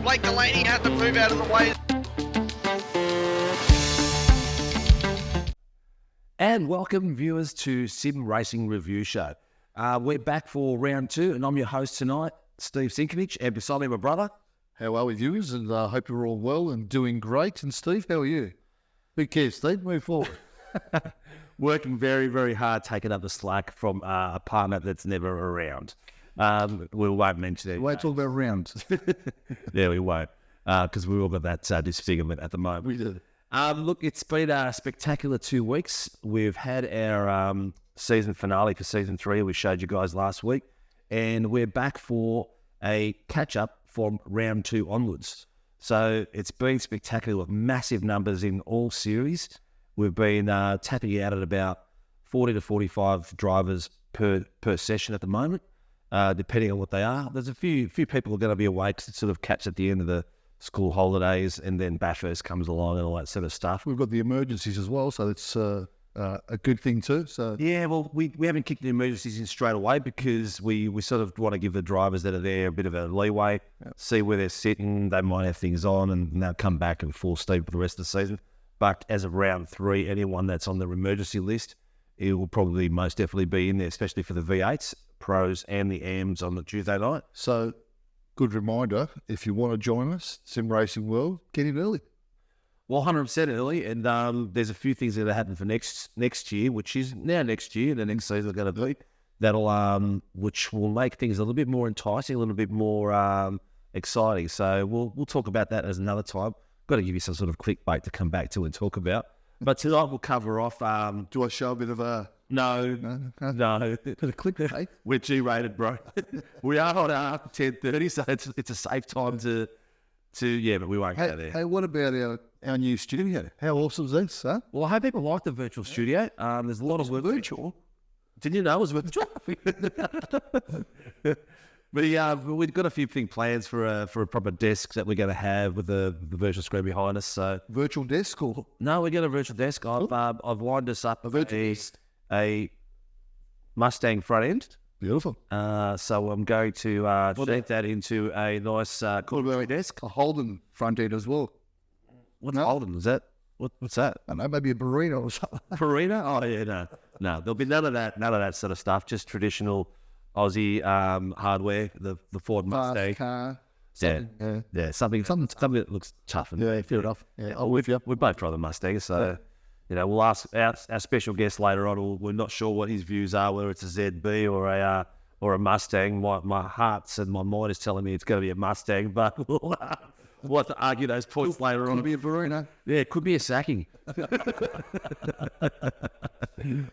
Blake Delaney had to move out of the way. And welcome, viewers, to Sim Racing Review Show. We're back for round 2, and I'm your host tonight, Steve Sinkovich, and beside me, my brother. How are we, viewers? And I hope you're all well and doing great. And Steve, how are you? Who cares, Steve? Move forward. Working very, very hard, taking up the slack from a partner that's never around. We won't mention it. We won't talk about rounds. Yeah, we won't, because we've all got that disfigurement at the moment. We do. Look, it's been a spectacular 2 weeks. We've had our season finale for season 3. We showed you guys last week, and we're back for a catch-up from round 2 onwards. So it's been spectacular with massive numbers in all series. We've been tapping out at about 40 to 45 drivers per session at the moment, depending on what they are. There's a few people who are going to be away to sort of catch at the end of the school holidays, and then Bathurst comes along and all that sort of stuff. We've got the emergencies as well, so it's a good thing too. So yeah, well, we haven't kicked the emergencies in straight away because we sort of want to give the drivers that are there a bit of a leeway, see where they're sitting. They might have things on, and they'll come back and full steam for the rest of the season. But as of round 3, anyone that's on the emergency list, it will probably most definitely be in there, especially for the V8s, pros, and the AMs on the Tuesday night. So good reminder, if you want to join us, Sim Racing World, get in early. Well, 100% early, and there's a few things that are happening for next year, which is now next year, the next season is going to be, that'll which will make things a little bit more enticing, a little bit more exciting. So we'll talk about that as another time. Got to give you some sort of clickbait to come back to and talk about. But tonight we'll cover off. Do I show a bit of a... No. Clickbait? We're G-rated, bro. We are on after 10:30, so it's a safe time to but we won't go there. Hey, what about our new studio? How awesome is this, huh? Well, I hope people like the virtual studio. There's a lot of work. Virtual? Didn't you know it was virtual? But yeah, we've got a few plans for a proper desk that we're going to have with the virtual screen behind us. So virtual desk or no, we got a virtual desk. I've lined us up a Mustang front end. Beautiful. So I'm going to shape that into a nice corporate desk. A Holden front end as well. What's Holden? Is that what's that? I don't know, maybe a Barino or something. Barino? Oh yeah, no. There'll be none of that sort of stuff. Just traditional Aussie hardware. The Ford Mustang car. Yeah, something that looks tough. And fair enough. Yeah, I'm with you. We both drive the Mustang, so we'll ask our special guest later on. We're not sure what his views are, whether it's a ZB or a Mustang. My heart and my mind is telling me it's going to be a Mustang, but we'll have to argue those points later on. Could be a Barino. Yeah, it could be a sacking.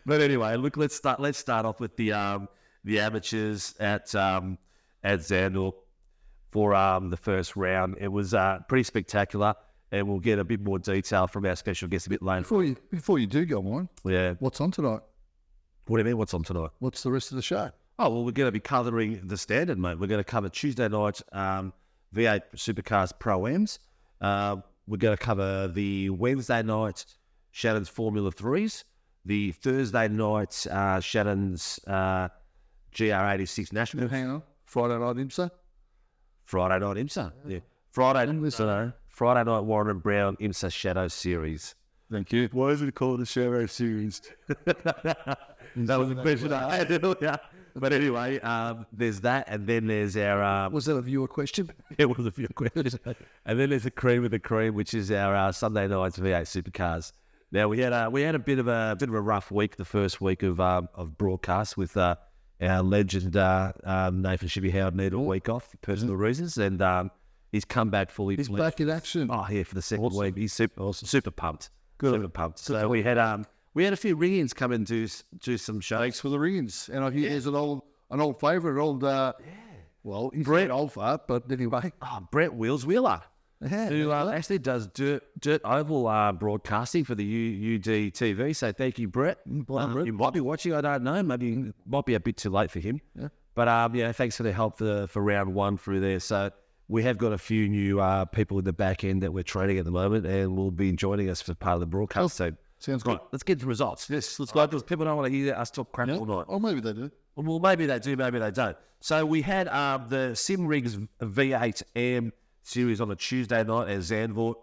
But anyway, look, let's start off with the amateurs at Zandor for the first round. It was pretty spectacular, and we'll get a bit more detail from our special guest a bit later. Before you do go on, what's on tonight? What do you mean, what's on tonight? What's the rest of the show? Oh, well, we're going to be covering the standard, mate. We're going to cover Tuesday night V8 Supercars Pro-Ams. We're going to cover the Wednesday night Shannon's Formula 3s, the Thursday night Shannon's GR86 National. Hang on. Friday night IMSA? Friday night IMSA, yeah. Friday night Warren and Brown IMSA Shadow Series. Thank you. Why is it called the Shadow Series? That was a question I had earlier. But anyway, there's that, and then there's our... was that a viewer question? It was a viewer question. And then there's the cream of the cream, which is our Sunday night's V8 Supercars. Now, we had a bit of a rough week, the first week of broadcast with our legend Nathan Shibby Howard needed a week off for personal reasons, and he's come back fully. He's back in action. Oh, yeah, for the second week. He's super pumped. Good. Super pumped. So we had a few ring-ins come and do some shows. Thanks for the ring-ins. And I hear there's an old favourite, well, he's Brett old fart, but anyway. Oh, Brett Wheeler. Yeah, who actually does dirt oval broadcasting for the UDTV. So thank you, Brett. You might be watching, I don't know. Maybe it might be a bit too late for him. Yeah. But thanks for the help for round 1 through there. So we have got a few new people in the back end that we're training at the moment, and will be joining us for part of the broadcast. So sounds good. Right, let's get to results. Yes, let's go. Because people don't want to hear us talk crap all night. Or maybe they do. Well, maybe they do, maybe they don't. So we had the Sim Rigs V8 AM series on a Tuesday night at Zandvoort.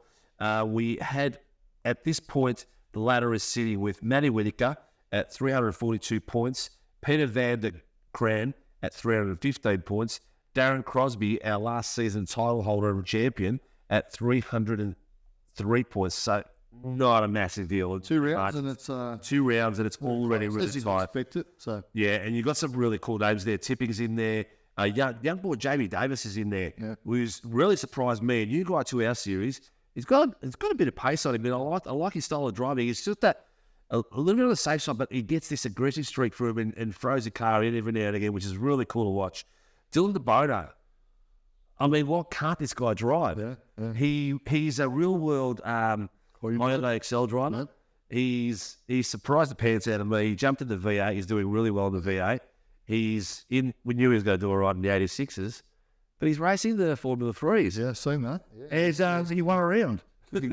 We had, at this point, the ladder is sitting with Matty Whitaker at 342 points, Peter van der Kraan at 315 points, Darren Crosby, our last season title holder and champion, at 303 points. So not a massive deal. 2 rounds and it's 2 rounds and it's already really as you tight. expect it. So Yeah, and you've got some really cool names there. Tipping's in there. Young boy Jamie Davis is in there, who's really surprised me and you guys to our series. He's got a bit of pace on him, and I like his style of driving. It's just that a little bit on the safe side, but he gets this aggressive streak through him and throws the car in every now and again, which is really cool to watch. Dylan DeBono. I mean, what can't this guy drive? Yeah. He's a real world Hyundai Excel driver. He's surprised the pants out of me. He jumped in the V8. He's doing really well in the V8. We knew he was going to do all right in the 86s, but he's racing the Formula 3s. Yeah, seen that. And he won around.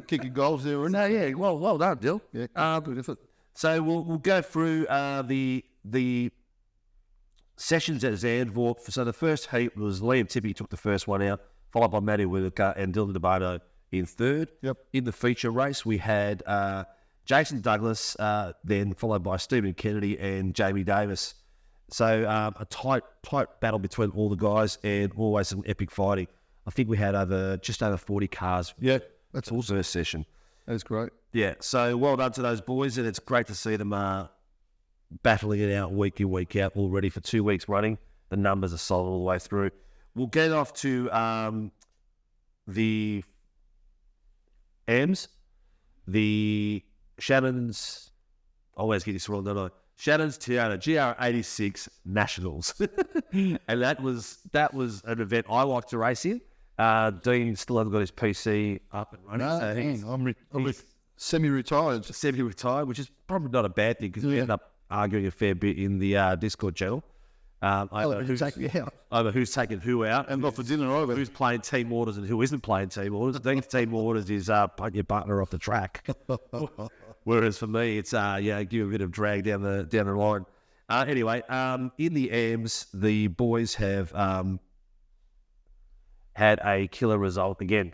Kicking goals there, isn't No, yeah, well done, Dill. Yeah, good effort. So we'll go through the sessions at Zandvoort. So the first heat was Liam Tippy took the first one out, followed by Matty Whitaker and Dylan DeBono in third. Yep. In the feature race, we had Jason Douglas, then followed by Stephen Kennedy and Jamie Davis. So a tight battle between all the guys and always some epic fighting. I think we had just over 40 cars. Yeah, that's awesome. First session. That's great. Yeah, so well done to those boys, and it's great to see them battling it out week in, week out, all ready for 2 weeks running. The numbers are solid all the way through. We'll get off to the AMS, the Shannon's, I always get this wrong, don't I? Shannon's Toyota GR86 Nationals. And that was an event I like to race in. Dean still hasn't got his PC up and running. No, I'm semi-retired. Semi-retired, which is probably not a bad thing because we end up arguing a fair bit in the Discord channel. Over who's taking who out. And not for dinner either. Who's playing team orders and who isn't playing team orders. Dean's team orders is putting your partner off the track. Whereas for me, it's give a bit of drag down the line. Anyway, in the AMS, the boys have had a killer result again.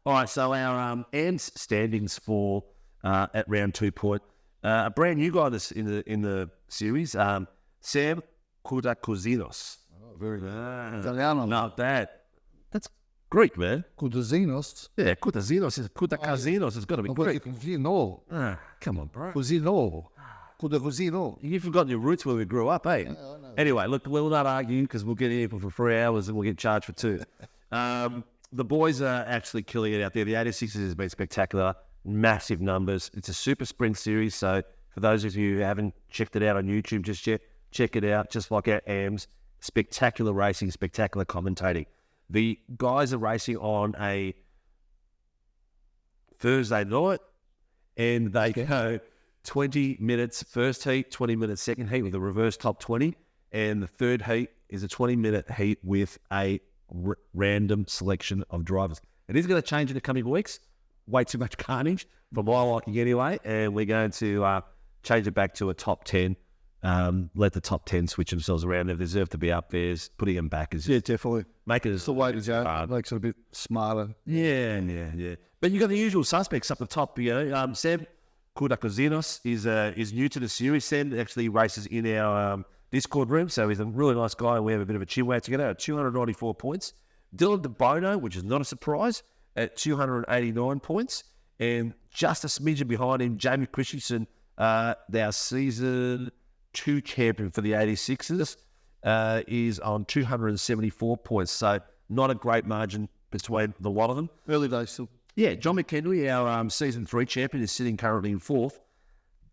All right, so our AMS standings for at round 2 point. A brand new guy in the series, Sam Koudakozinos. Oh, very good. Italiano. Not bad. That's Greek, man. Koudazinos. Yeah, Koudakozinos has got to be Greek. Cousino. Come on, bro. Cousino. Cousino. You've forgotten your roots where we grew up, eh? Yeah, Anyway, look, we'll not argue because we'll get here for 3 hours and we'll get charged for 2. The boys are actually killing it out there. The 86s has been spectacular. Massive numbers. It's a super sprint series, so for those of you who haven't checked it out on YouTube just yet, check it out, just like our AMS. Spectacular racing, spectacular commentating. The guys are racing on a Thursday night, and they go 20 minutes first heat, 20 minutes second heat with a reverse top 20, and the third heat is a 20-minute heat with a random selection of drivers. It is going to change in the coming weeks. Way too much carnage for my liking anyway, and we're going to change it back to a top 10. Let the top 10 switch themselves around. They deserve to be up there. Putting them back is just definitely. Make it It's the way to go. It makes it a bit smarter. Yeah. But you got the usual suspects up the top. Sam Koudakozinos is new to the series. Sam actually races in our Discord room, so he's a really nice guy. We have a bit of a chin wag together at 294 points. Dylan DeBono, which is not a surprise, at 289 points, and just a smidgen behind him, Jamie Christensen, our season 2 champion for the 86ers, is on 274 points. So not a great margin between the lot of them. Early days still. Yeah, John McKendry, our season 3 champion, is sitting currently in 4th.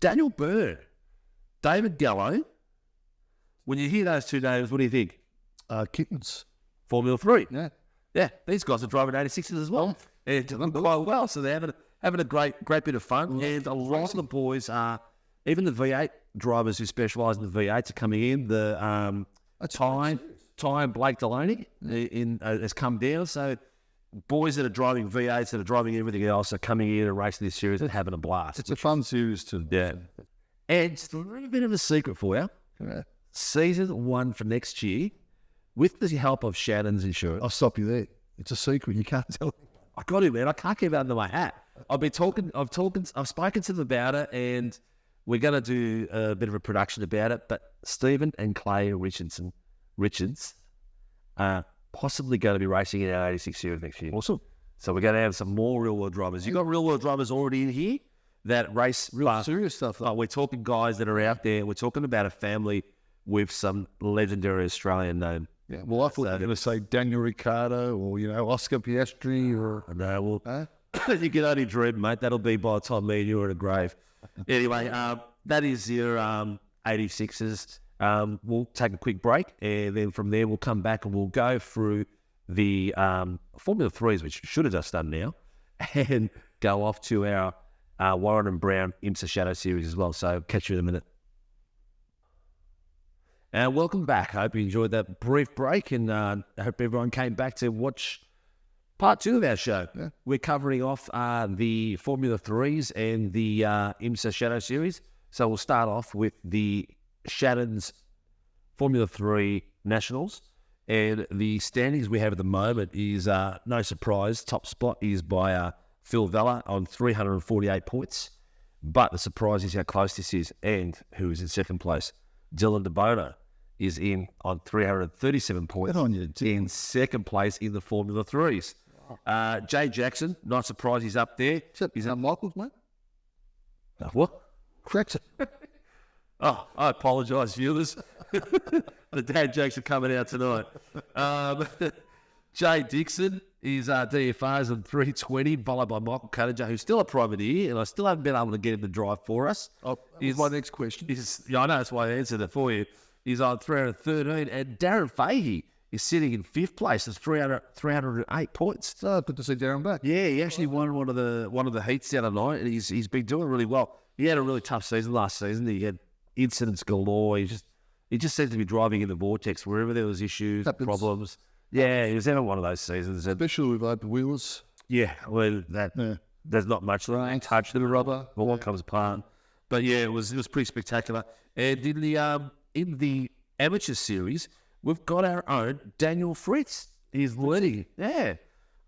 Daniel Byrne, David Gallo. When you hear those two names, what do you think? Kittens. Formula 3. Yeah. These guys are driving 86s as well. And doing quite well, so they're having a great bit of fun. And a lot of the boys are, even the V8 drivers who specialise in the V8s are coming in. The Ty and Blake Delaney has come down. So boys that are driving V8s, that are driving everything else, are coming in and racing this series and having a blast. It's a fun series too. Yeah. And just a little bit of a secret for you. Yeah. Season 1 for next year, with the help of Shannon's Insurance. I'll stop you there. It's a secret. You can't tell. I got to, man. I can't keep it under my hat. I've spoken to them about it, and we're going to do a bit of a production about it. But Stephen and Clay Richards are possibly going to be racing in our 86 series next year. Awesome. So we're going to have some more real-world drivers. You got real-world drivers already in here that race Real serious stuff. Though. we're talking guys that are out there. We're talking about a family with some legendary Australian name. Yeah. Well, I thought you were going to say Daniel Ricciardo or, Oscar Piastri or... No, you can only dream, mate. That'll be by the time me and you are in a grave. Anyway, that is your 86s. We'll take a quick break, and then from there we'll come back and we'll go through the Formula 3s, which should have just done now, and go off to our Warren and Brown IMSA Shadow Series as well. So catch you in a minute. And welcome back. I hope you enjoyed that brief break, and I hope everyone came back to watch part 2 of our show. Yeah. We're covering off the Formula 3s and the IMSA Shadow Series. So we'll start off with the Shannon's Formula 3 Nationals. And the standings we have at the moment is, no surprise, top spot is by Phil Vella on 348 points. But the surprise is how close this is, and who is in second place. Dylan DeBona is in on 337 points in second place in the Formula 3s. Jay Jackson, not surprised he's up there. Is that Michael's, mate? What? Correct. Oh, I apologise, viewers. The dad jokes are coming out tonight. Jay Dixon is DFRs on 320, followed by Michael Cuttinger, who's still a privateer, and I still haven't been able to get him to drive for us. Oh, here's my next question. I know, that's why I answered it for you. He's on 313, and Darren Fahey is sitting in 5th place. It's 308 points. Oh, good to see Darren back. Yeah, he actually won one of the heats the other night, and he's been doing really well. He had a really tough season last season. He had incidents galore. He just seemed to be driving in the vortex wherever there was issues, problems. Yeah, he was having one of those seasons. Especially with open wheels. Yeah, well, there's not much that touch the rubber. Well, what comes apart. But yeah, it was pretty spectacular. And in the amateur series, we've got our own Daniel Fritz. He's leading. Yeah.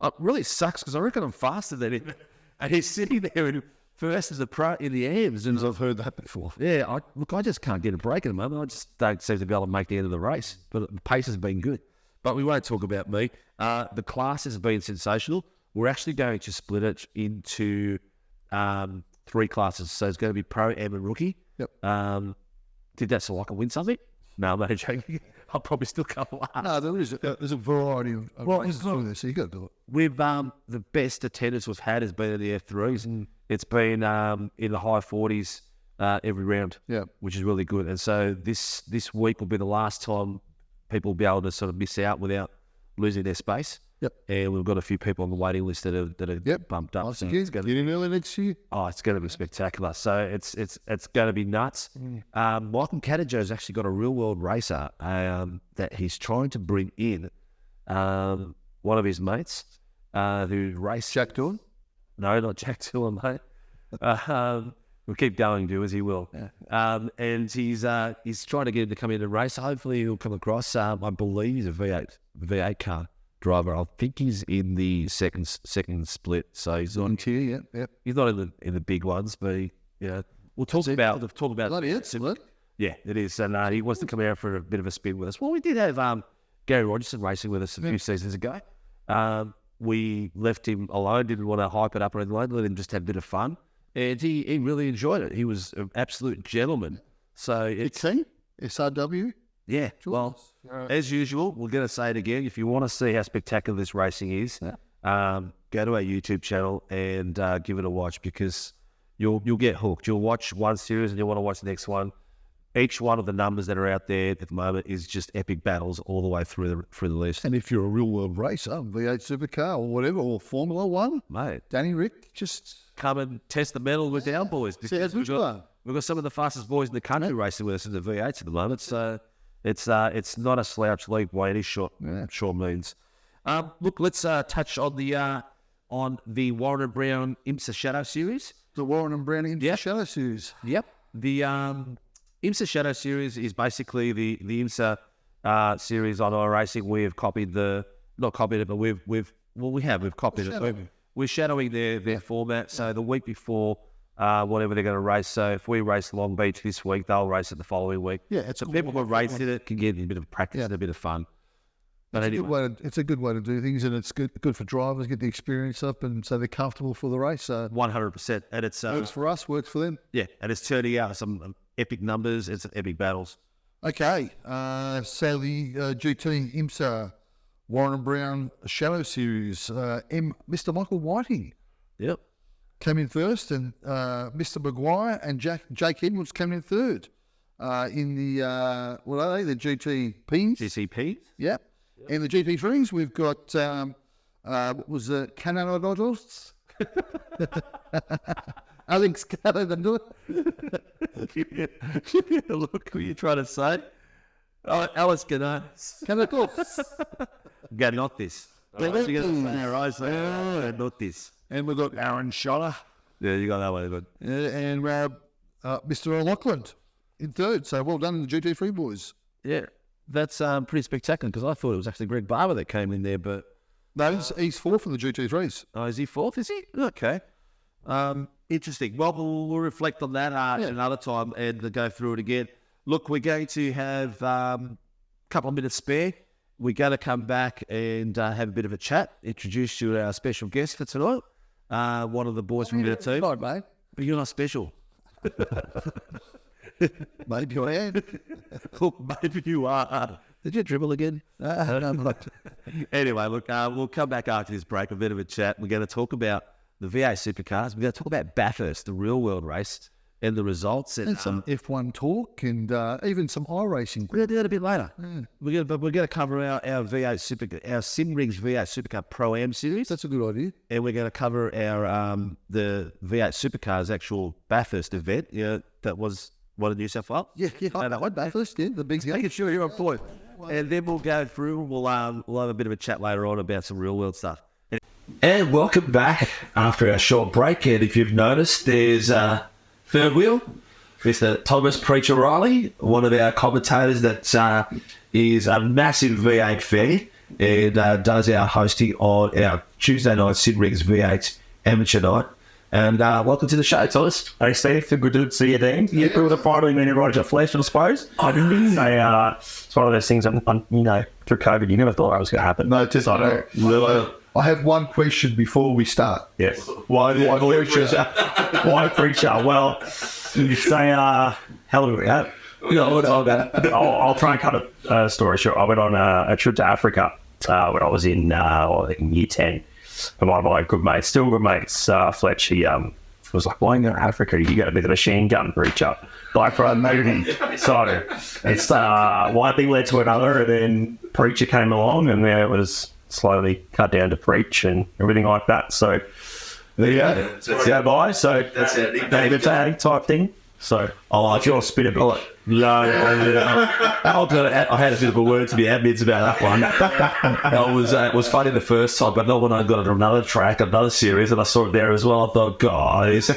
It really sucks because I reckon I'm faster than him. And he's sitting there in first as a pro in the AMs. And I've heard that before. Yeah, I just can't get a break at the moment. I just don't seem to be able to make the end of the race. But the pace has been good. But we won't talk about me. The class has been sensational. We're actually going to split it into 3 classes. So it's going to be Pro, Am, and Rookie. Yep. Did that so I can win something? No, I'm only joking. I'll probably still come last. No, there's a variety of races through there, so you got to do it. We've the best attendance we've had has been in the F3s, and it's been in the high 40s every round, which is really good. And so this week will be the last time people will be able to sort of miss out without losing their space. Yep. And we've got a few people on the waiting list that are bumped up. So it's get in early next year. Oh, it's going to be spectacular. So it's going to be nuts. Michael Cadinger has actually got a real world racer that he's trying to bring in. One of his mates who raced Jack Doohan? No, not Jack Doohan, mate. We'll keep going, do as he will. Yeah. And he's trying to get him to come in and race. Hopefully he'll come across. I believe he's a V8 car driver. I think he's in the second split. So he's not tier, yeah. He's not in the big ones, but we'll talk about bloody excellent. Yeah, it is. And he wants to come out for a bit of a spin with us. Well, we did have Gary Rogerson racing with us a few seasons ago. We left him alone, didn't want to hype it up or anything, let him just have a bit of fun. And he really enjoyed it. He was an absolute gentleman. So it's SRW? Yeah, well, as usual, we're going to say it again. If you want to see how spectacular this racing is, go to our YouTube channel and give it a watch, because you'll get hooked. You'll watch one series and you'll want to watch the next one. Each one of the numbers that are out there at the moment is just epic battles all the way through the list. And if you're a real world racer, V8 Supercar or whatever, or Formula One, mate, Danny Rick, just come and test the metal with our boys. We've got some of the fastest boys in the country racing with us in the V8s at the moment. So it's not a slouch league by any short means. Look, let's touch on the Warren and Brown IMSA Shadow Series. The Warren and Brown IMSA Shadow Series. Yep. The IMSA Shadow Series is basically the IMSA series on iRacing. We have copied the not copied it, but we've copied it. We're shadowing their format. So the week before, whatever they're going to race. So if we race Long Beach this week, they'll race it the following week. Yeah, so people who race it can get a bit of practice and a bit of fun. But it's a good way to do things, and it's good for drivers, get the experience up, and so they're comfortable for the race. So 100%, and it's works for us, works for them. Yeah, and it's turning out some epic numbers. It's epic battles. Okay, Sally GT IMSA Warren Brown Shallow Series, Mr. Michael Whiting. Yep. Came in first, and Mr. Maguire and Jake Edwards came in third in the, what are they, the GTPs? GCP? Yep. In the GT3s, we've got, what was it, Canadados? Alex Canadados. Look, what are you trying to say? Oh, Alice Canadados. Not this. Not this. And we've got Aaron Scholler. Yeah, you got that one. Good. And Mr. O'Loughlin in third. So well done, the GT3 boys. Yeah, that's pretty spectacular because I thought it was actually Greg Barber that came in there, but no, he's fourth in the GT3s. Oh, is he fourth? Is he? Okay. Interesting. Well, we'll reflect on that another time and go through it again. Look, we're going to have a couple of minutes spare. We're going to come back and have a bit of a chat, introduce you to our special guest for tonight, one of the boys from the team. Right, mate. But you're not special. Maybe I am. Look, maybe you are. Did you dribble again? Anyway, look, we'll come back after this break, a bit of a chat. We're going to talk about the V8 Supercars. We're going to talk about Bathurst, the real world race, and the results. And some F1 talk and even some iRacing. We're going to do that a bit later. Yeah. We're going to cover our V8 Supercar, our SimRigs V8 Supercar Pro-Am series. That's a good idea. And we're going to cover our the V8 Supercars actual Bathurst event. Yeah, that was what in New South Wales. Yeah. That one, Bathurst, yeah, the big game. Making sure you're on point. And then we'll go through. We'll have a bit of a chat later on about some real world stuff. And welcome back after our short break. And if you've noticed, there's third wheel, Mr. Thomas Preacher Riley, one of our commentators that is a massive V8 fan and does our hosting on our Tuesday night SimRigs V8 Amateur Night. And welcome to the show, Thomas. Hey, Steve. Good to see you, Dean. You would have finally been invited to flesh, I suppose. I didn't say it's one of those things, through COVID, you never thought it was going to happen. No, just I have one question before we start. Yes. Why preacher? Why preacher? Well, you say, how long do we have? I'll try and cut a story short. I went on a trip to Africa when I was in year 10. And one of my good mates, still good mates, Fletch, he was like, why are you going to Africa? You got a bit of a machine gun preacher. Like for a movie. So it's one thing led to another, and then preacher came along, and there it was slowly cut down to preach and everything like that. So there you go. That's go by. So that's it. David type thing. So if you're spit a bullet. No, I had a bit of a word to the admins about that one. It was funny the first time, but not when I got another track, another series, and I saw it there as well. I thought, guys,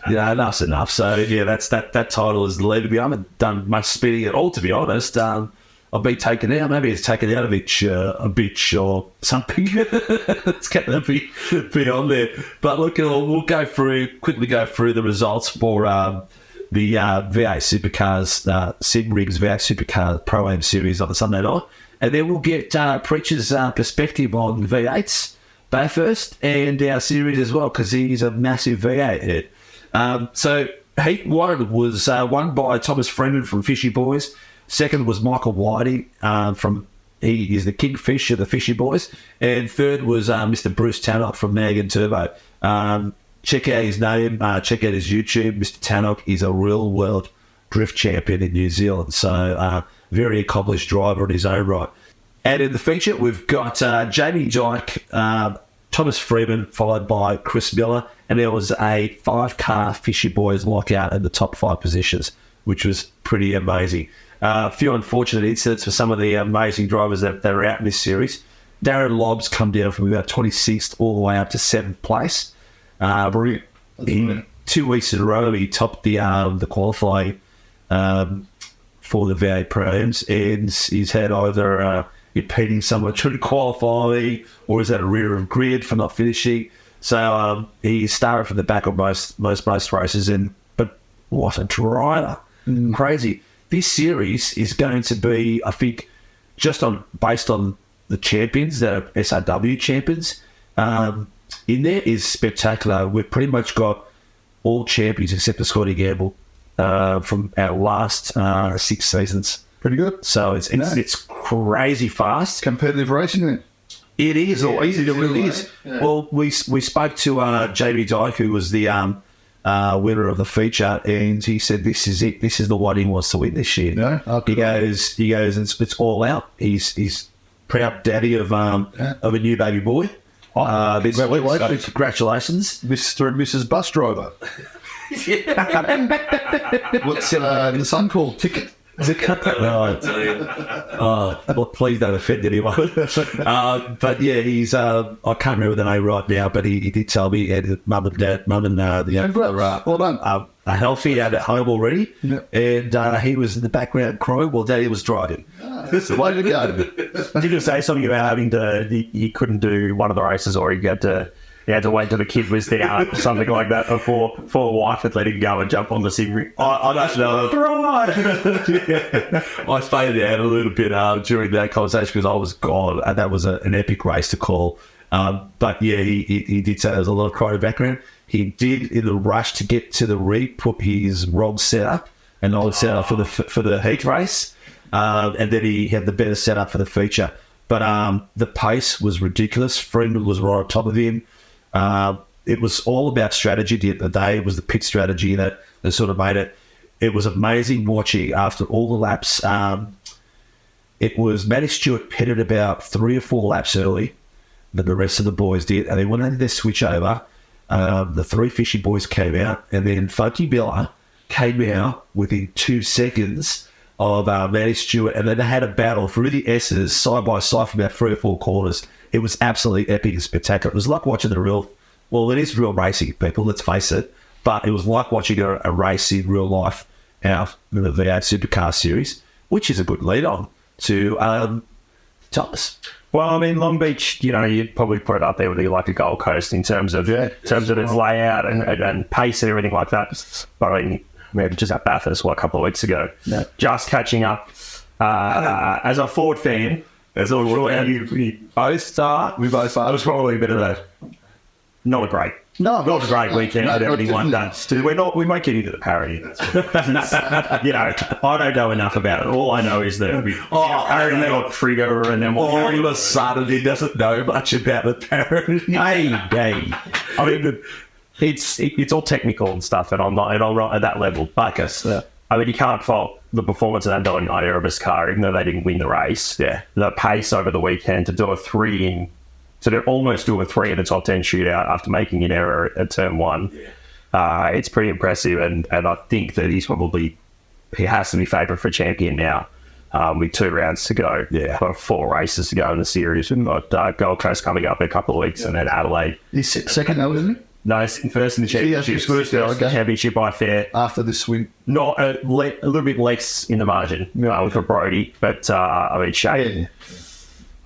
enough's enough. So yeah, that title is deleted me. I haven't done much spitting at all, to be honest. I've been taken out. Maybe it's taken out a bitch or something. It's going to be on there. But look, we'll quickly go through the results for the V8 Supercars, SimRigs V8 Supercars Pro-Am Series on the Sunday night. And then we'll get Preacher's perspective on V8s, Bathurst, and our series as well, because he's a massive V8 head. So Heat 1 was won by Thomas Freeman from Fishy Boys. Second was Michael Whiting he is the Kingfisher, the Fishy Boys. And third was Mr. Bruce Tannock from Mag and Turbo. Check out his name, check out his YouTube. Mr. Tannock is a real world drift champion in New Zealand. So very accomplished driver in his own right. And in the feature, we've got Jamie Dyke, Thomas Freeman, followed by Chris Miller. And there was a 5-car Fishy Boys lockout in the top 5 positions, which was pretty amazing. A few unfortunate incidents for some of the amazing drivers that are out in this series. Darren Lobbs come down from about 26th all the way up to 7th place. In 2 weeks in a row, he topped the qualifying for the V8 Pro-Ams, and he's had either impeding someone trying to qualify, or is that a rear of grid for not finishing? So he started from the back of most races, but what a driver. Crazy. This series is going to be, I think, based on the champions that are SRW champions. In there is spectacular. We've pretty much got all champions except for Scotty Gamble from our last 6 seasons. Pretty good. So it's crazy fast. Competitive racing then. It is, or easy to really is. Yeah. Well, we spoke to Jamie Dyke, who was the winner of the feature, and he said this is it. This is the one he wants to win this year. Yeah? Oh, He goes, it's all out. He's proud daddy of a new baby boy. Congratulations, Mr. and Mrs. Bus Driver. What's the son called? Ticket. Well, please don't offend anyone. But yeah, he's I can't remember the name right now, but he did tell me he had mum and Well done. are healthy and at home already. Yep. And he was in the background crying while Daddy was driving. That's the way to go. Did you say something about having to? He couldn't do one of the races, or he had to wait till the kid was there, or something like that, before the wife had let him go and jump on the sim. I don't know. I faded out a little bit during that conversation because I was gone, and that was an epic race to call. But yeah, he did say there was a lot of crying in the background. He did, in the rush to get to the rig, put his wrong setup and old setup for the heat race, and then he had the better setup for the feature. But the pace was ridiculous. Freeman was right on top of him. It was all about strategy at the end of the day. It was the pit strategy that sort of made it. It was amazing watching after all the laps. It was Matty Stewart pitted about 3 or 4 laps early than the rest of the boys did. And then when they did their switch over, the 3 Fishy boys came out, and then Funky Miller came out within 2 seconds of Matty Stewart, and then they had a battle through the S's side by side for about 3 or 4 corners. It was absolutely epic and spectacular. It was like watching it is real racing, people, let's face it, but it was like watching a race in real life out in the V8 Supercars series, which is a good lead on to Thomas. Well, I mean, Long Beach, you'd probably put it up there with the Gold Coast in terms of its layout and pace and everything like that. But I mean, we were just at Bathurst a couple of weeks ago, just catching up as a Ford fan. As a Ford fan, you both start. We both are. It was probably a bit of not a great weekend and everything like that. We might get into the parody. I don't know enough about it. All I know is that apparently got Trigger, and then Oliver Saturday doesn't know much about the parody. Hey. I mean, it's all technical and stuff, and I'm not at that level. But I mean, you can't fault the performance of that Erebus car, even though they didn't win the race. Yeah, the pace over the weekend to do a 3 to almost do a 3 in the top 10 shootout after making an error at turn 1. It's pretty impressive, and I think that he has to be favoured for champion now. With 2 rounds to go, 4 races to go in the series. We've got Gold Coast coming up in a couple of weeks, and then Adelaide. He's second now, isn't he? No, first in the championship. Championship by fair. After this swing. Not a little bit less in the margin for Brody, but I mean, Shane.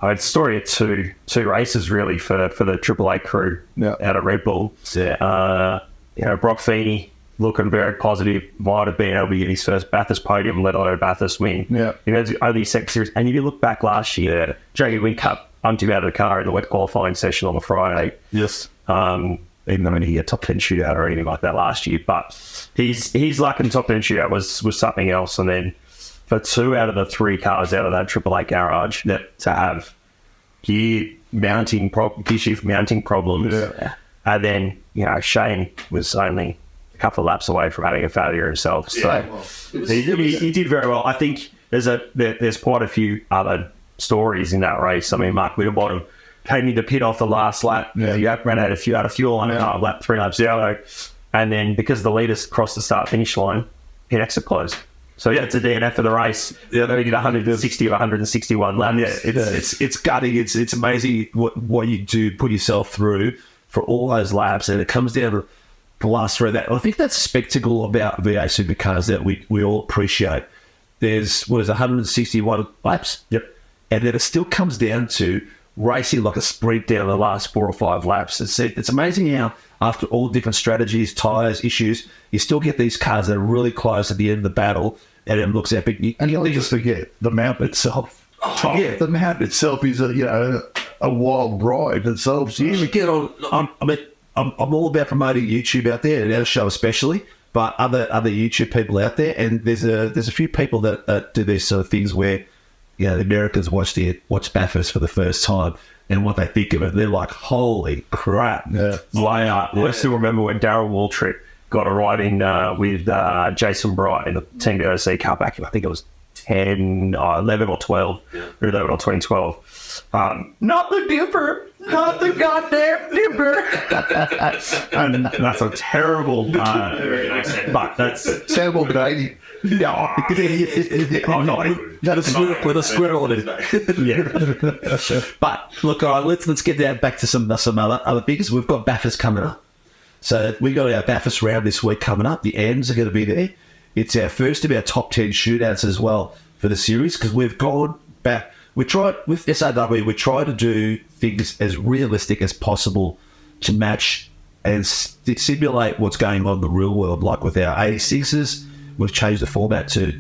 I had a story of two races really for the Triple A crew out of Red Bull. Brock Feeney looking very positive, might have been able to get his first Bathurst podium, let alone Bathurst win. Yeah, he had only second series. And if you look back last year, Jackie Whincup bumped him out of the car in the wet qualifying session on the Friday. Yes. Even though he had a top 10 shootout or anything like that last year, but his luck in top 10 shootout was something else. And then for 2 out of the 3 cars out of that Triple A garage to have gear mounting problems, and then Shane was only a couple of laps away from having a failure himself. So he did very well. I think there's quite a few other stories in that race. I mean, Mark Winterbottom came into pit off the last lap. You ran out of fuel on lap 3 laps ago, and then because the leaders crossed the start-finish line, pit exit closed. So it's a DNF for the race. They did 160 or 161 laps. It's gutting. It's amazing what you do put yourself through for all those laps, and it comes down to blast through that. I think that's spectacle about V8 Supercars that we all appreciate. There's 161 laps. Yep. and then it still comes down to racing like a sprint down the last 4 or 5 laps. It's amazing how after all different strategies, tyres, issues, you still get these cars that are really close at the end of the battle, and it looks epic. And you just forget the mount itself. Yeah. The mount itself is a wild ride itself. So Yeah, we get on. I'm all about promoting YouTube out there, and our show especially, but other YouTube people out there, and there's a few people that do these sort of things where, the Americans watch Bathurst for the first time, and what they think of it, they're like, holy crap. Yeah. I still remember when Darryl Waltrip got a ride in with Jason Bright in the Team OC car back in, I think it was 11 or 12, or 11 or 2012. Not the dipper, not the goddamn dipper. And that's a terrible accent, but that's terrible Canadian. oh no, with a squirrel in it. yeah. But look, all right, let's get down back to some other things. We've got Bathurst coming up, so we got our Bathurst round this week coming up. The AMs are going to be there. It's our first of our top 10 shootouts as well for the series, because we've gone back. We tried with SRW. We try to do things as realistic as possible to match and simulate what's going on in the real world. Like with our 86s, we've changed the format to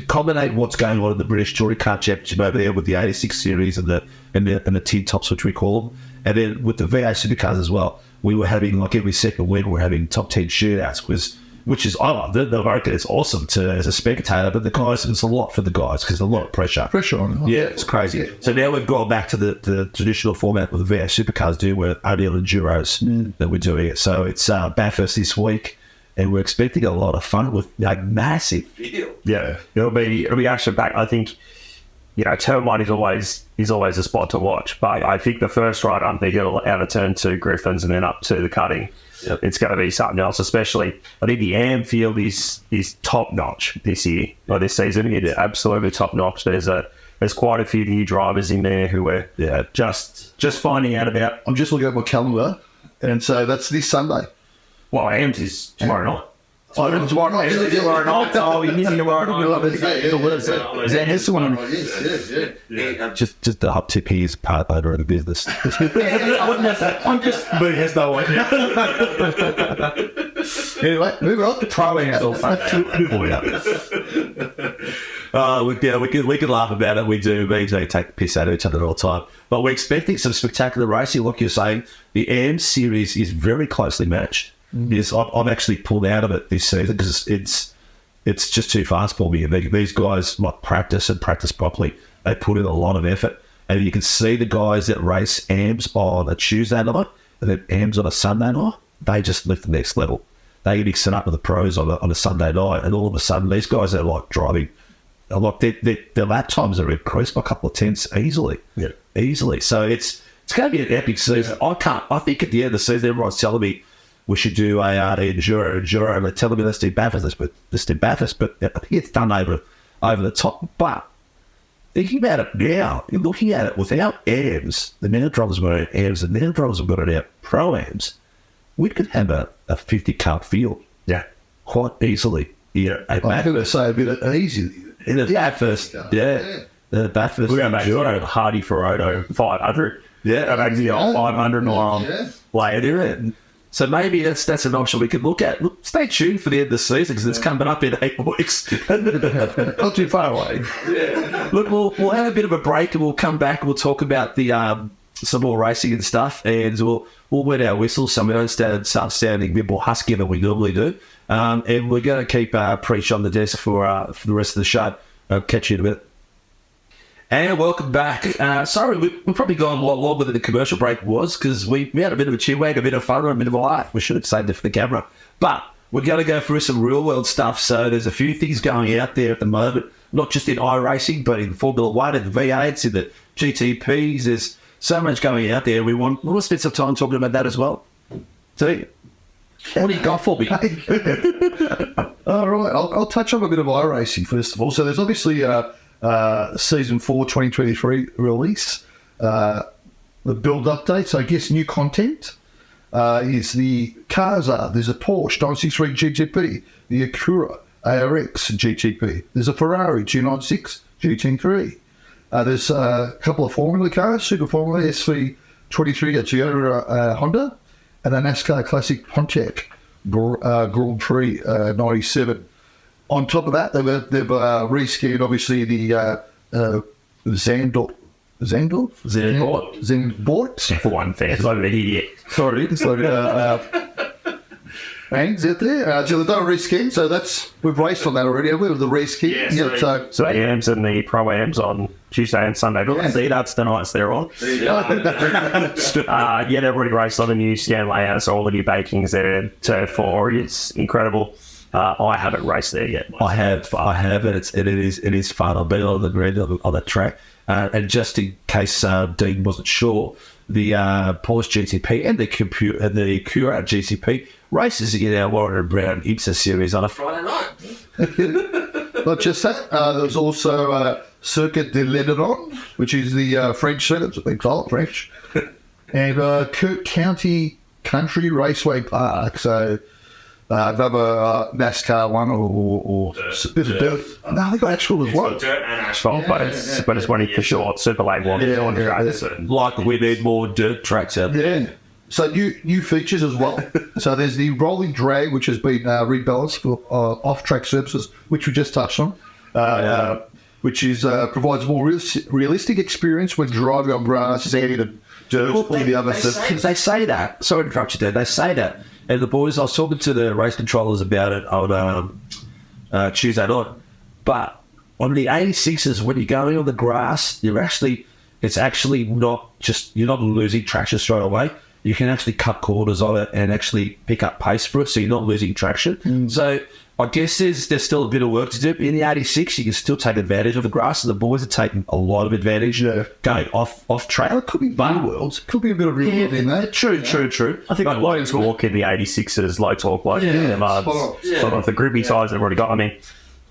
combine what's going on in the British Touring Car Championship over there with the 86 series and the tin tops, which we call them, and then with the V8 Supercars as well. We were having, like, every second week we're having top 10 shootouts, which is, I love it. It's awesome as a spectator, but the guys, it's a lot for the guys because there's a lot of pressure. Pressure on them. Yeah, it's crazy. Yeah. So now we've gone back to the traditional format with the V8 Supercars do, where only on Enduros that we're doing it. So it's Bathurst this week, and we're expecting a lot of fun with massive field. Yeah, it'll be action packed. I think, turn 1 is always a spot to watch, but I think the first ride, I think it'll out of turn 2 Griffins and then up to the cutting. Yep. It's going to be something else, especially I think the AM field is top notch this year, or this season. It's absolutely top notch. There's quite a few new drivers in there who are just finding out about. I'm just looking at my calendar, and so that's this Sunday. Well, AMs is tomorrow night. Oh, tomorrow night. Tomorrow night. Oh, you need tomorrow night. Is that his one? Yes. Just the hot tip, he is part owner of the business. I'm just, but he has no idea. Anyway, moving on. We could laugh about it. We do. We take the piss out of each other all the time. But we're expecting some spectacular racing. Like you're saying, the AM series is very closely matched. Yes, I've actually pulled out of it this season because it's just too fast for me. These guys like practice properly. They put in a lot of effort, and you can see the guys that race AMs on a Tuesday night and then AMs on a Sunday night. They just lift the next level. They mix it up with the pros on a Sunday night, and all of a sudden these guys are like driving. Like their lap times are increased by a couple of tenths easily. Yeah, easily. So it's going to be an epic season. I think at the end of the season, everyone's telling me we should do Enduro, and they're telling me let's do Bathurst, but I think it's done over the top. But thinking about it now, you're looking at it without AMs, the now drivers have got it AMs, the now drivers have got it out pro-AMs, we could have a 50-car field. Yeah. Quite easily. Yeah. I have to say a bit easy. In the Bathurst, the Bathurst. We're going to make sure Hardy Ferroto 500. Yeah. And actually 500 or later in. So maybe that's an option we could look at. Look, stay tuned for the end of the season because it's coming up in 8 weeks. Not too far away. Yeah. Look, we'll have a bit of a break and we'll come back and we'll talk about the some more racing and stuff, and we'll wet our whistles so we don't start sounding a bit more husky than we normally do. And we're going to keep Preach on the desk for the rest of the show. I'll catch you in a bit. And welcome back. Sorry, we've probably gone a lot longer than the commercial break was because we had a bit of a chinwag, a bit of fun, and a bit of a laugh. We should have saved it for the camera. But we're going to go through some real-world stuff. So there's a few things going out there at the moment, not just in iRacing, but in Formula 1 and V8s, in the GTPs. There's so much going out there. We want to spend some time talking about that as well. So, what do you got for me? All right, I'll touch on a bit of iRacing first of all. So there's obviously Season 4 2023 release, the build update. So I guess new content is the cars there's a Porsche 963 GTP, the Acura ARX GTP, there's a Ferrari 296 GT3, There's a couple of Formula cars, Super Formula SV23 at Toyota Honda, and a NASCAR Classic Pontiac Grand Prix 97. On top of that, they've reskinned obviously the Zandvoort. For one thing, it's not an idiot. Sorry, Hangs out there. So they've done a reskin, so we've raced on that already. We've the reskin. Yeah, so AMs and the Pro AMs on Tuesday and Sunday. Yeah. See, that's the nights they're on. They've already raced on the new scan layouts, all the new bakings there. Turf 4, it's incredible. I haven't raced there yet. I have, and it is fun. I've been on the grid on that track, and just in case Dean wasn't sure, the Porsche GTP and the Cura GTP races in our Warren and Brown IMSA series on a Friday night. Not just that, there's also Circuit de Léon, which is the French circuit, what they call it, French, and Kirk County Country Raceway Park. So another NASCAR one or a bit of dirt. No, they got actual as well. Dirt and asphalt, but it's one of the short Super Late ones. Like we need more dirt tracks out there. Yeah. So new features as well. So there's the rolling drag, which has been rebalanced for off-track surfaces, which we just touched on, which is provides a more realistic experience when driving on grass, sand, and dirt. All the other surfaces. They say that. Sorry to interrupt you there. They say that. And the boys, I was talking to the race controllers about it on Tuesday night. But on the 86s, when you're going on the grass, it's actually not just, you're not losing traction straight away. You can actually cut corners on it and actually pick up pace for it, so you're not losing traction. So I guess there's still a bit of work to do. In the 86, you can still take advantage of the grass, and the boys are taking a lot of advantage going off track. It could be Bar Worlds. Could be a bit of reward in that. True. I think Lions walk in the 86s, low torque, sort of the grippy size they've already got. I mean,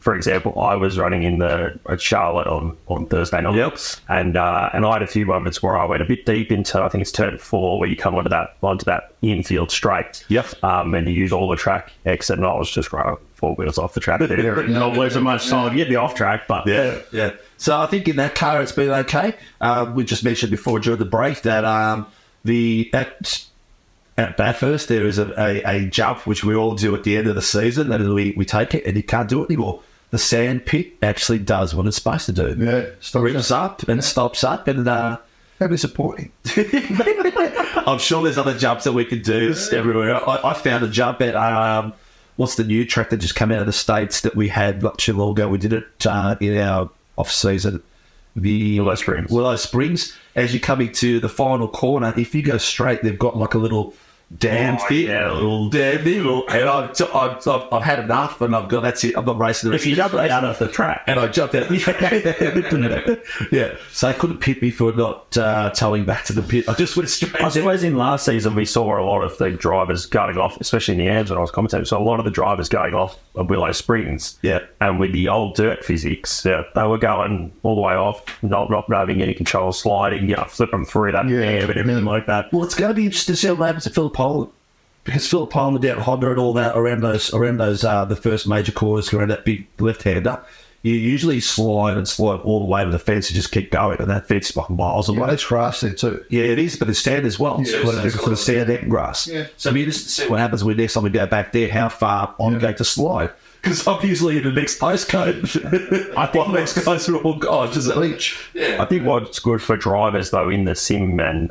for example, I was running at Charlotte on Thursday night, and I had a few moments where I went a bit deep into, I think it's turn 4, where you come onto that infield straight. And you use all the track exit, and I was just running 4 wheels off the track there. Not losing much time to get me off track, but yeah. So I think in that car it's been okay. We just mentioned before during the break that at Bathurst there is a jump which we all do at the end of the season, and we take it, and you can't do it anymore. The sand pit actually does what it's supposed to do. Yeah, rips up and stops up, and how disappointing. I'm sure there's other jumps that we can do everywhere. I found a jump at what's the new track that just came out of the States that we had not too long ago. We did it in our off season. The Willow Springs. As you're coming to the final corner, if you go straight, they've got like a little dam thing. Yeah, a little dam thing. And I've had enough, and I've gone, that's it. I'm not racing. If you jump out of the track. And I jumped out. Yeah. So they couldn't pit me for not towing back to the pit. I just went straight. I suppose in last season we saw a lot of the drivers going off, especially in the AMs when I was commentating. So a lot of the drivers going off of Willow Springs. Yeah. And with the old dirt physics, they were going all the way off, not having any control, sliding, flipping through that air and everything like that. Well, it's going to be interesting to see what happens to Phillip Poland, because Phillip Poland down Honda and all that around those the first major corners around that big left-hander. You usually slide all the way to the fence and just keep going, and that fence is like miles away. It's grass there too. Yeah, it is, but it's sand as well. Yeah, it's got sand and grass. Yeah. So it'll be interesting to see what happens when next time we go back there, how far I'm going to slide. Because I'm usually in the next postcode. I think next guys are all gone. Just a leech. Yeah. I think what's good for drivers though in the sim and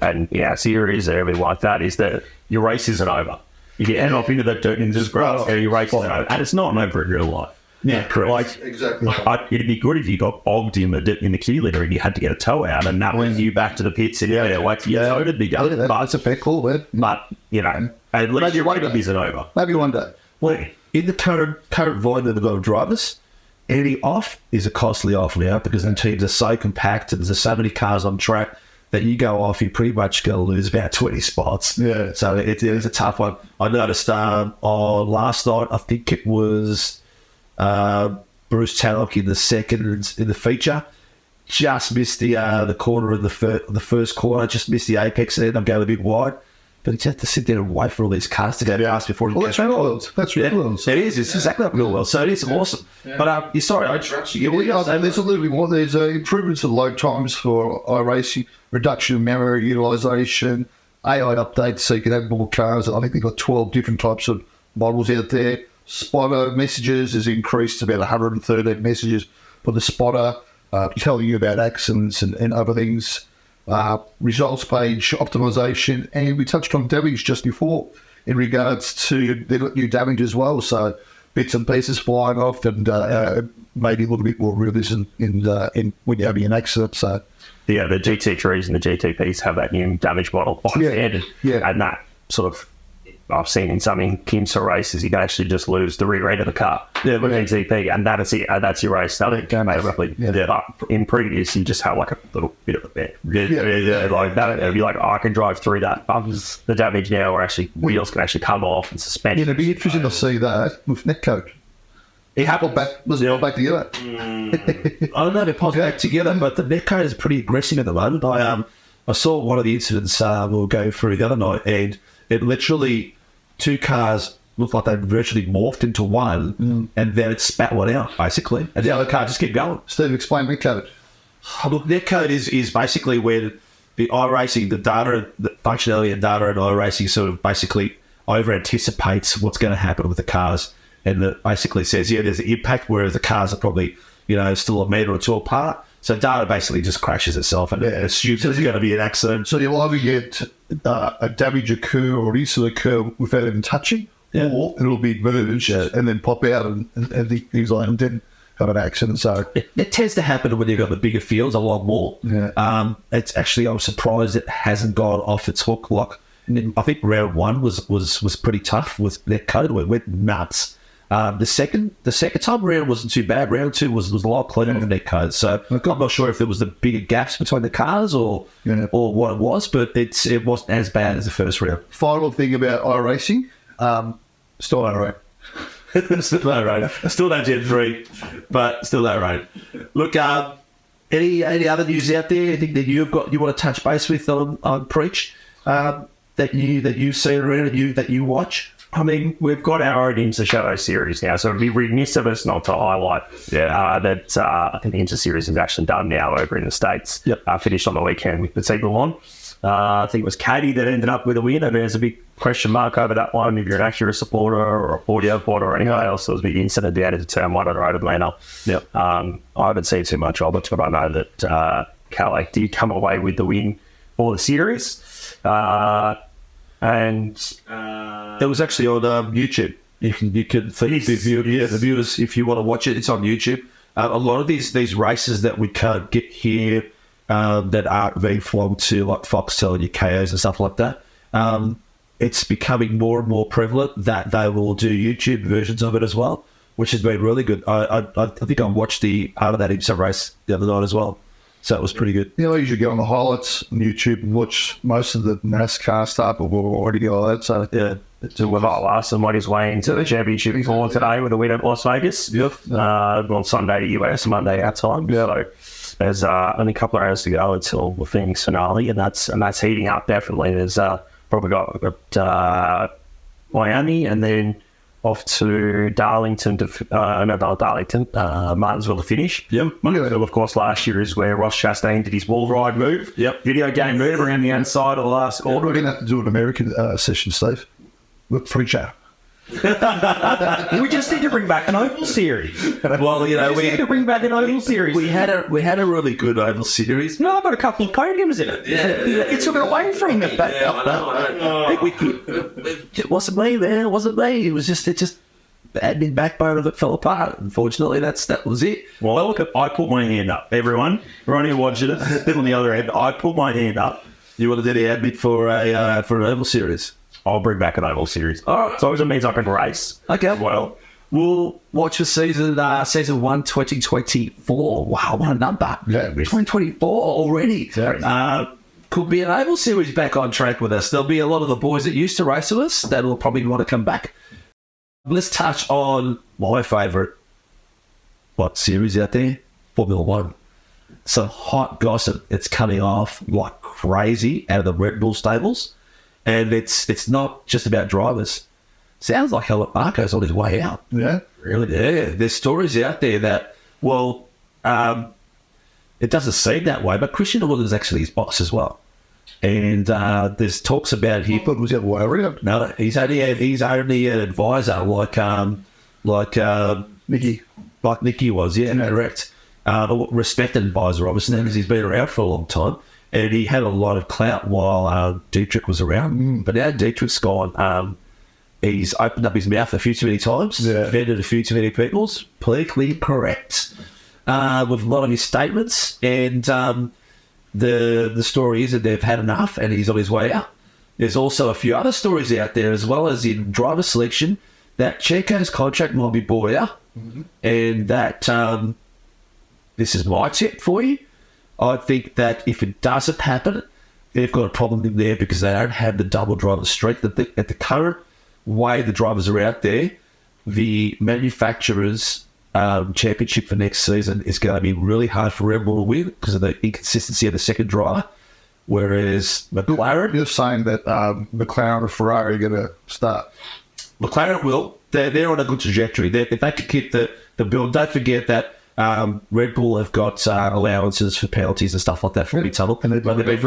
series and everything like that is that your race isn't over. You get off into the dirt and just grass, your race isn't over, and it's not over in real life. Yeah, correct. Exactly. It'd be good if you got bogged in the queue litter and you had to get a tow out, and that was you back to the pits and wait for your tow to be done. But it's a fair call, man. But at least your race isn't over. Maybe one day. Well, in the current volume of drivers, any off is a costly off now, because the teams are so compact and there's so many cars on track that you go off, you're pretty much going to lose about 20 spots. Yeah. So it is a tough one. I noticed on last night, I think it was Bruce Tallock in the feature, just missed the corner of the first corner, just missed the apex there. I'm going a bit wide. But you have to sit there and wait for all these cars to go past before you Well, that's real world. That's real world. It is. It's exactly like real world. So it is awesome. But you're sorry, I interrupted you. There's a little bit more. There's improvements of load times for iRacing, reduction of memory utilisation, AI updates so you can have more cars. I think they've got 12 different types of models out there. Spotter messages has increased to about 113 messages for the spotter, telling you about accidents and other things. Results page optimization, and we touched on damage just before in regards to they've got new damage as well, so bits and pieces flying off and maybe a little bit more realism in when you're having an accident. So Yeah, the GT3s and the GTPs have that new damage model by standard, and that sort of I've seen in some IMSA races, you can actually just lose the rear end of the car with GTP, and that's it. That's your race. But in previous, you just have like a little bit of a bet. Like that, it'd be like, I can drive through that. The damage now, or actually wheels can actually come off and suspension. it'd be interesting to see that with netcode. It happened back together. I don't know if it pops back together, but the netcode is pretty aggressive at the moment. I saw one of the incidents we were going through the other night, and it literally, two cars looked like they virtually morphed into one, and then it spat one out, basically, and the other car just kept going. Steve, explain netcode. Look, netcode is basically where the iRacing, the data, the functionality and data in iRacing sort of basically over-anticipates what's going to happen with the cars, and that basically says, there's an impact, whereas the cars are probably, still a metre or two apart. So data basically just crashes itself and assumes there's going to be an accident. So you'll either get a damage occur or an incident occur without even touching, or it'll be merged and then pop out and things like that, and then have an accident. So it tends to happen when you've got the bigger fields a lot more. Yeah. It's actually, I'm surprised it hasn't gone off its hook. Like, I think round one was pretty tough with netcode. It went nuts. The second time around wasn't too bad. Round two was a lot cleaner than netcode. So I'm not sure if there was the bigger gaps between the cars or what it was, but it wasn't as bad as the first round. Final thing about iRacing, still not right. Still not right. Still no Gen 3, but still not right. Look, any other news out there? Anything that you want to touch base with on Preach that you've seen around and that you watch? I mean, we've got our own IMSA Shadow series now, so it'd be remiss of us not to highlight that I think the IMSA series is actually done now over in the States. Finished on the weekend with the Siegel on. I think it was Katie that ended up with a win, and there's a big question mark over that one if you're an Acura supporter or a Portia supporter or anything else. There was a big incident down at Turn 1 at Atlanta. I haven't seen too much of it, but I know that Calais did come away with the win for the series. And it was actually on YouTube. You can the viewers, if you want to watch it, it's on YouTube. A lot of these races that we can't get here that aren't being flogged to, like Foxtel and KOs and stuff like that, it's becoming more and more prevalent that they will do YouTube versions of it as well, which has been really good. I think I watched the part of that IMSA race the other night as well. So it was pretty good. I usually go on the highlights on YouTube and watch most of the NASCAR stuff, but we're already got all that. So So we've got Larson made his way into the championship for today with a win at Las Vegas. On Sunday to US, Monday our time. So there's only a couple of hours to go until the Phoenix finale, and that's heating up definitely. There's probably got Miami and then off to Darlington Martinsville to finish. Of course, last year is where Ross Chastain did his wall ride move. Video game move around the outside of the last quarter. We're going to have to do an American session, Steve. Look, Preacher. We just need to bring back an Oval Series. Well, we need to bring back an Oval Series. We had a really good Oval Series. No, I've got a couple of podiums in it. It took it away from it. It wasn't me, man. It wasn't me. It was just admin backbone that fell apart. Unfortunately, that was it. Well, look, I put my hand up. Everyone here watching it, on the other end, I put my hand up. You want to do the admin for an Oval Series? I'll bring back an Oval Series. All right. So it means I can race. Okay. Well, we'll watch for season 1 2024. Wow, what a number. 2024 already. Could be an Oval Series back on track with us. There'll be a lot of the boys that used to race with us that will probably want to come back. Let's touch on my favourite series out there, Formula One. So hot gossip. It's coming off like crazy out of the Red Bull stables. And it's not just about drivers. Sounds like Marco's on his way out. Yeah. Really? Yeah. There's stories out there that, well, it doesn't seem that way, but Christian Horner is actually his boss as well. And there's talks about him. But was the other way around? No, he's only an advisor, like Nicky. Like Nicky was. Yeah, correct. A respected advisor, obviously, because he's been around for a long time, and he had a lot of clout while Dietrich was around. But now Dietrich's gone. He's opened up his mouth a few too many times, offended a few too many people. Politically correct with a lot of his statements, and the story is that they've had enough, and he's on his way out. There's also a few other stories out there, as well as in driver selection, that Checo's contract might be bought out, and that this is my tip for you. I think that if it doesn't happen, they've got a problem in there because they don't have the double driver strength. At the current way the drivers are out there, the manufacturers' championship for next season is going to be really hard for Red Bull to win because of the inconsistency of the second driver. Whereas McLaren... You're saying that McLaren or Ferrari are going to start? McLaren will. They're on a good trajectory. If they could keep the build, don't forget that Red Bull have got allowances for penalties and stuff like that for tunnel. But they've been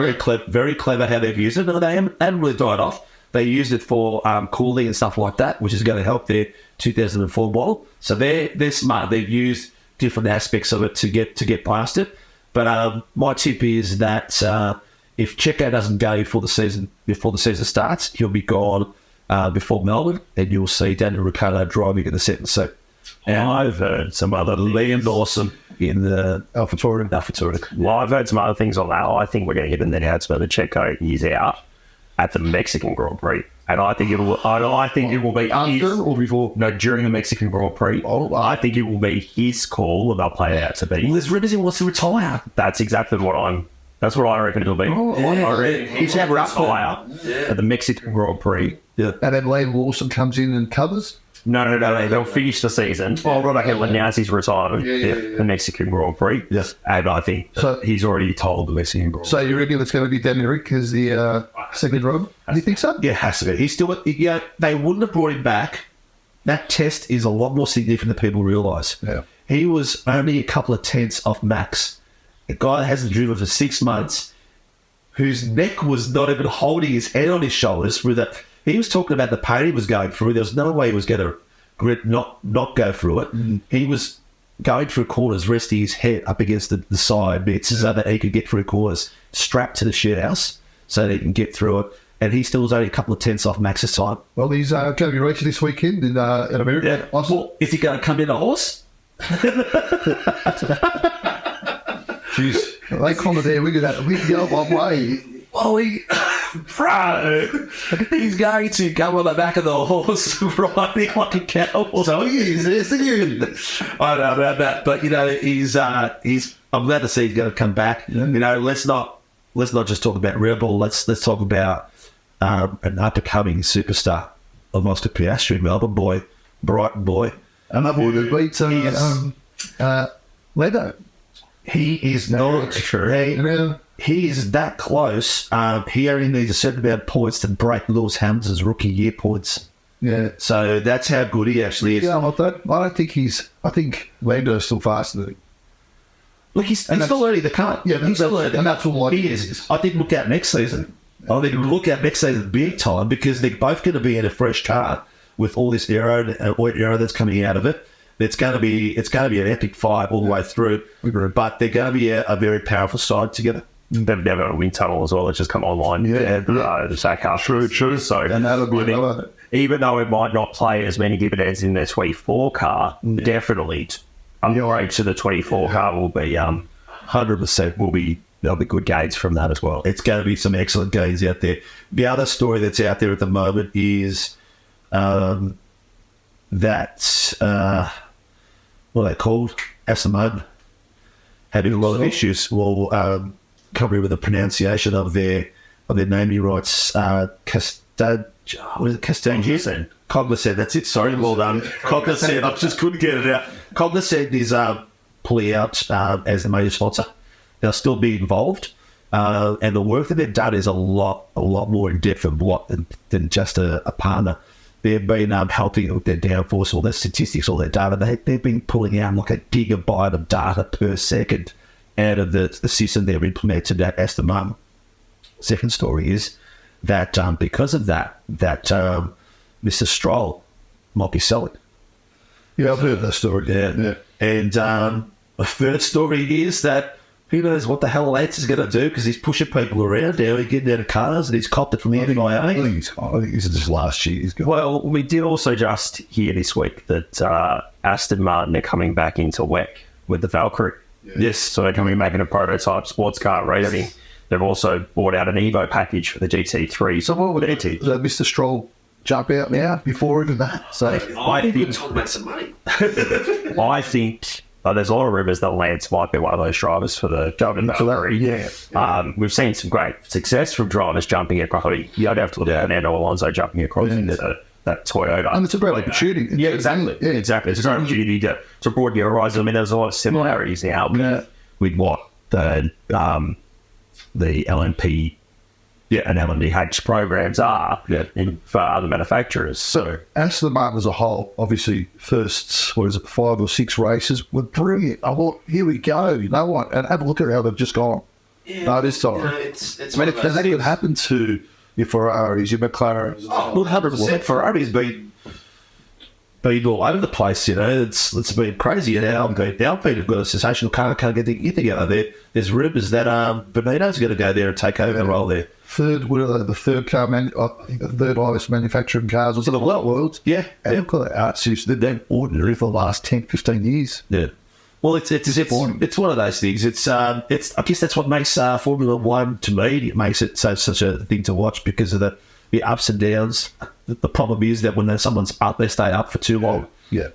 very clever how they've used it. And they haven't really died off. They used it for cooling and stuff like that, which is going to help their 2004 model. So they're smart. They've used different aspects of it to get past it. But my tip is that if Checo doesn't go before the season starts, he'll be gone before Melbourne, and you'll see Daniel Ricciardo driving in the second seat. And I've heard some other Liam Lawson in the AlphaTauri. Well, I've heard some other things on that. I think we're going to get an announcement that Checo is out at the Mexican Grand Prix, and I think it will be after or before? No, during the Mexican Grand Prix. I think it will be his call, and they'll play it out to be. Well, there's rumours he wants to retire. That's exactly that's what I reckon it'll be. I reckon he's going to retire at the Mexican Grand Prix. Yeah. And then Liam Lawson comes in and covers? No. They'll finish the season. He'll announce his retirement. The Mexican Grand Prix. Yes. And I think he's already told the Mexican Grand Prix. So you reckon it's going to be Daniel Rick as the second driver? Do you think so? Yeah, it has to be. He's still... Yeah, they wouldn't have brought him back. That test is a lot more significant than people realise. Yeah. He was only a couple of tenths off Max. A guy that hasn't driven for 6 months, whose neck was not even holding his head on his shoulders through that. He was talking about the pain he was going through. There was no way he was going to not go through it. He was going through corners, resting his head up against the side bits so that he could get through corners, strapped to the shed house so that he can get through it. And he still was only a couple of tenths off Max's time. Well, he's going to be racing this weekend in America. Yeah. Well, is he going to come in a horse? Jeez, they come there. We can go one way. Well, he's going to go on the back of the horse riding like a cow. So he is. I don't know about that, but he's. I'm glad to see he's going to come back. Yeah. Let's not just talk about Red Bull. Let's talk about an up-and-coming superstar of Oscar Piastri, Melbourne boy, Brighton boy. Another one that beats Lando. He is not true. He is that close. He only needs a certain amount of points to break Lewis Hamilton's rookie year points. Yeah. So that's how good he actually is. Yeah, I don't think I think Lando's still faster than him. Look, he's still learning the car. Yeah, he's still learning. And that's all he is. I think look out next season. I think look out next season big time because they're both going to be in a fresh car with all this aero that's coming out of it. It's going to be an epic fight all the way through, but they're going to be a very powerful side together. They've never got a wind tunnel as well. It's just come online. The track car. True. So and that'll be another. Even though it might not play as many dividends in their 24 car, definitely upgrade to the 24 car will be 100% there'll be good gains from that as well. It's going to be some excellent gains out there. The other story that's out there at the moment is that what are they called? Aston Martin having a lot of issues. Well, can't remember the pronunciation of their naming rights. Cognizant. Cognizant. That's it. Sorry, well done. Cognizant. I just couldn't get it out. Cognizant is pulling out as the major sponsor. They'll still be involved, And the work that they've done is a lot more in depth of what than just a partner. They've been helping with their downforce, all their statistics, all their data. They've been pulling out like a gigabyte of data per second out of the system they've implemented at the moment. Second story is that because of that Mr. Stroll might be selling. Yeah, I've heard that story. Yeah. And a third story is that who knows what the hell Lance is going to do, because he's pushing people around now. He's getting out of cars and he's copped it from the FIA. I think this is just last year. He's got. Well, we did also just hear this week that Aston Martin are coming back into WEC with the Valkyrie. Yes, so they're coming back in a prototype sports car racing. They've also bought out an Evo package for the GT3. So what would it do? Does Mr. Stroll jump out now before even that? So I think we're talking about some money. I think there's a lot of rumours that Lance might be one of those drivers for the Valkyrie. Yeah. We've seen some great success from drivers jumping across. You don't have to look at Fernando Alonso jumping across into that Toyota. And it's a great opportunity. Yeah, exactly. Yeah. Exactly. It's a great opportunity to broaden your horizon. I mean, there's a lot of similarities now with what the LMP and LMDH programs are for other manufacturers. So Aston Martin as a whole, obviously, first 5 or 6 races were brilliant. I thought, here we go. You know what? And have a look at how they've just gone. No, this time. It's I mean, that could happen to your Ferraris, your McLarens. Oh, 100%. Ferrari's been all over the place, you know. It's been crazy. And Alpine have got a sensational car, can't get together. There's rumours that Benito's going to go there and take over the role there. The third car, I think the third highest manufacturing cars in the world. Yeah. And they've got art suits that they're ordinary for the last 10, 15 years. Yeah. Well, it's one of those things. I guess that's what makes Formula One, to me, it makes it such a thing to watch, because of the ups and downs. The problem is that when someone's up, they stay up for too long. Yeah.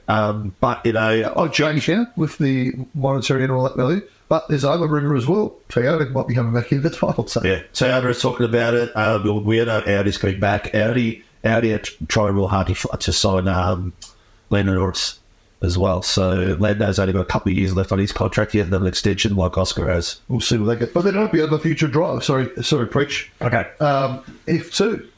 But, you know... James Shannon with the monitoring and all that value. But there's other rumour as well. Toyota might be coming back in the title. So. Yeah, Toyota is talking about it. We know Audi's coming back. Audi are trying real hard to sign Lando Norris as well. So Lando's only got a couple of years left on his contract. He has another extension like Oscar has. We'll see what they get. But there might be other future drivers. Sorry, Preach. Okay. F2.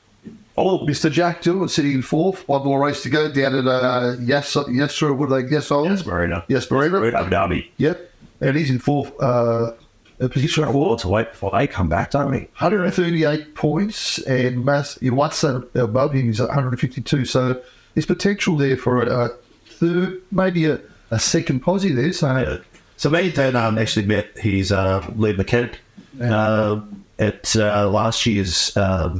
Oh, Mr. Jack Dillon sitting in 4th. One more race to go down at Yes Marina. Abu Dhabi. Yep. And he's in 4th position. To wait before they come back, don't we? 138 points, and Watson above him is 152. So there's potential there for a third, maybe a second posse there. So me and Dan actually met his lead mechanic at last year's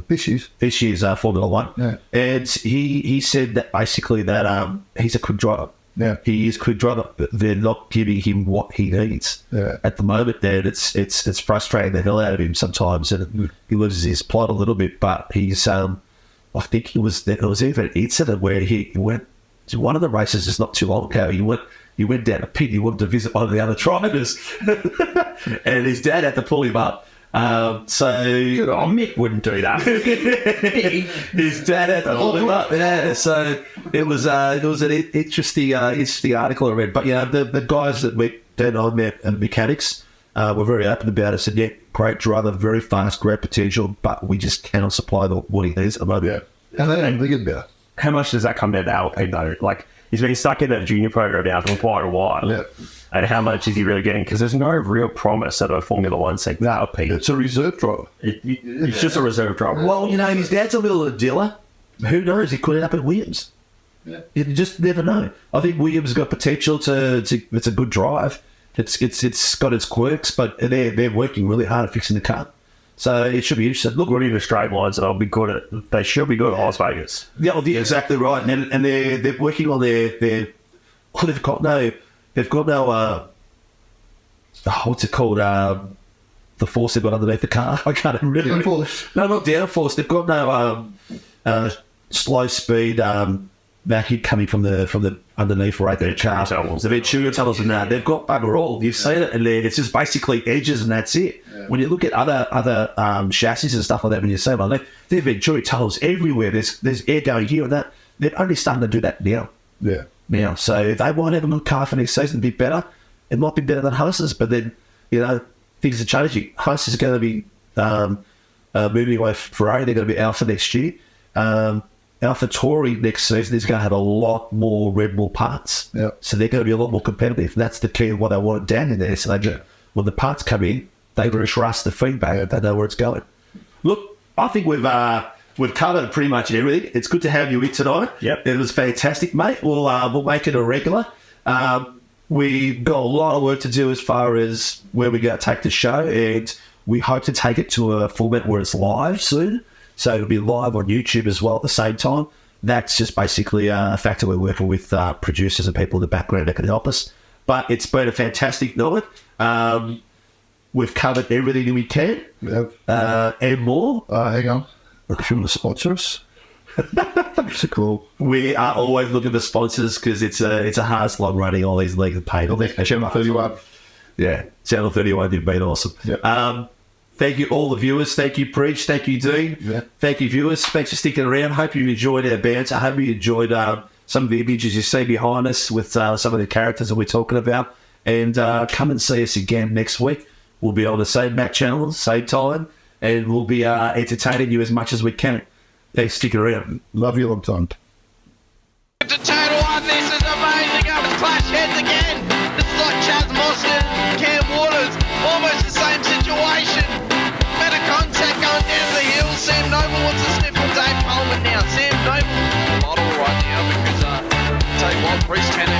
this year's Formula One, and he said that basically that he's a quick driver. Yeah, he is quick driver, but they're not giving him what he needs at the moment. And it's frustrating the hell out of him sometimes, and he loses his plot a little bit. But he's I think there was even an incident where he went to one of the races just not too long ago. He went down a pit. He wanted to visit one of the other drivers, and his dad had to pull him up. Mick wouldn't do that. His dad had to hold him up. Yeah, so it was an interesting article I read. But yeah, the guys that we Dan and I met and mechanics were very open about it. Said, yeah, great driver, very fast, great potential, but we just cannot supply what he needs at the moment. Yeah, and they don't think about it. How much does that come down to Alpine though? Like, he's been stuck in that junior program now for quite a while. Yeah. And how much is he really getting? Because there's no real promise of a Formula One segment. Alpine. It's a reserve driver. It's just a reserve driver. Well, you know, his dad's a little dealer. Who knows? He could end up at Williams. Yeah. You just never know. I think Williams got potential to it's a good drive. It's got its quirks, but they're working really hard at fixing the car. So it should be interesting. Look, running the straight lines, they should be good at Las Vegas. Yeah, well, exactly right. And they're working on they've got no what's it called? The force they've got underneath the car. I can't remember. Downforce. No, not downforce. They've got no slow speed vacuum coming from the underneath right there. The Ventura tunnels and that. They've got bugger all. You've seen it, and it's just basically edges and that's it. Yeah. When you look at other chassis and stuff like that, when you say like they're Ventura tunnels everywhere. There's air going here and that. They're only starting to do that now. Yeah. Now, so they might have a good car for next season, be better. It might be better than Haas's, but then, you know, things are changing. Haas is going to be moving away from Ferrari. They're going to be Alpha next year. AlphaTauri next season is going to have a lot more Red Bull parts. Yep. So they're going to be a lot more competitive. That's the key of what I want down in there. So when the parts come in, they trust the feedback. They know where it's going. Look, I think we've covered pretty much everything. It's good to have you in tonight. Yep. It was fantastic, mate. We'll make it a regular. We've got a lot of work to do as far as where we're going to take the show, and we hope to take it to a format where it's live soon. So it'll be live on YouTube as well at the same time. That's just basically a factor. We're working with producers and people in the background that can help us. But it's been a fantastic night. We've covered everything we can and more. Hang on. If you want to sponsor us. It's cool. We are always looking for sponsors because it's a hard slog running all these leagues of paid. Channel 31. Yeah, Channel 31, you've been awesome. Yep. Thank you, all the viewers. Thank you, Preach. Thank you, Dean. Yeah. Thank you, viewers. Thanks for sticking around. Hope you enjoyed our banter. I hope you enjoyed some of the images you see behind us with some of the characters that we're talking about. And come and see us again next week. We'll be on the same Mac channel, same time, and we'll be entertaining you as much as we can. Thanks for sticking around. Love you a long time. To Total One, this is amazing. Up and clash heads again. This is like Chaz Mostert and Cam Waters. Almost the same situation. Better contact going down the hill. Sam Noble wants to sniffle Dave Coleman now. Sam Noble model right now because tell you what, Bruce Tanner